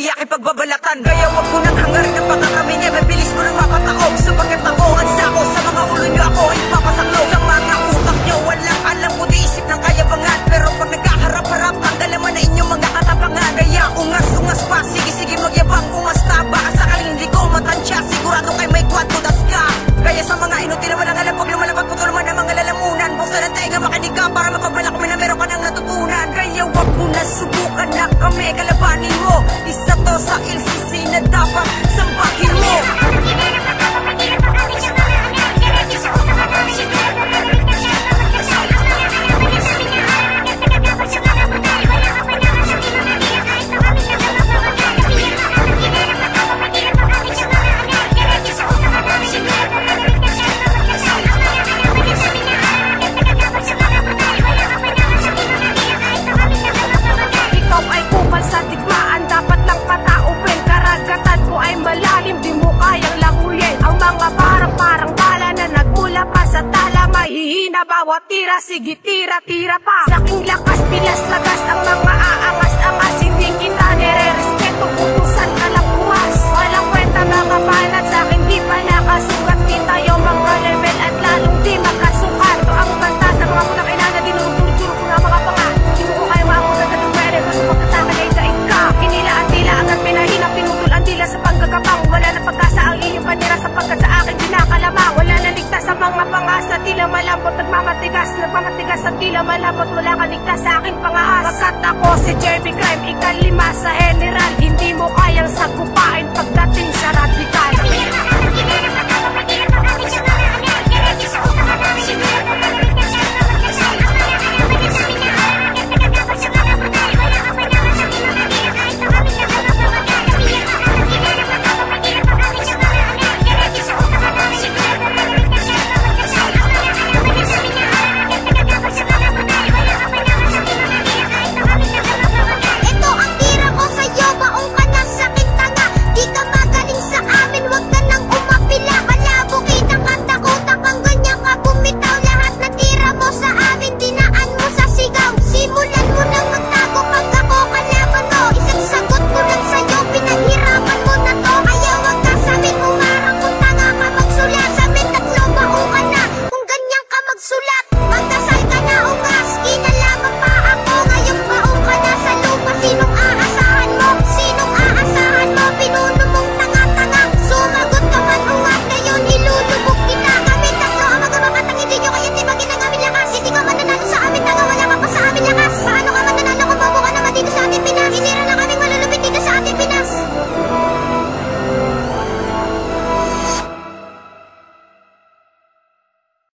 iyak ipagbabalatan. Kaya wag ko nang hangar ng pagkakami niya, mabilis ko nang mapataob. Sapagkat ako ang sako sa mga ulo nyo, ako ay papasaklo. Sa mga utak nyo, walang alam ko di isip ng kayabangan. Pero pag nagkaharap-harap, tanggal naman na inyong mga katapangan. Kaya ungas-ungas pa, sige-sige magyabang, umasta. Baka sakaling hindi ko matansya, sigurado kay may kwanto das ka. Kaya sa mga inuti naman ang alam, pag lumalapag po naman ang mga lalamunan. Buksan ang tainga, makinig ka para mapabala kami na meron ka nang natutunan. Kaya wag mo na subukan na kami kalabanin mo. Isa to sa LCC na dapat sambahin mo. Mahihina bawat tira, sige tira, tira pa. Sa aking lakas, pilas lagas ang mga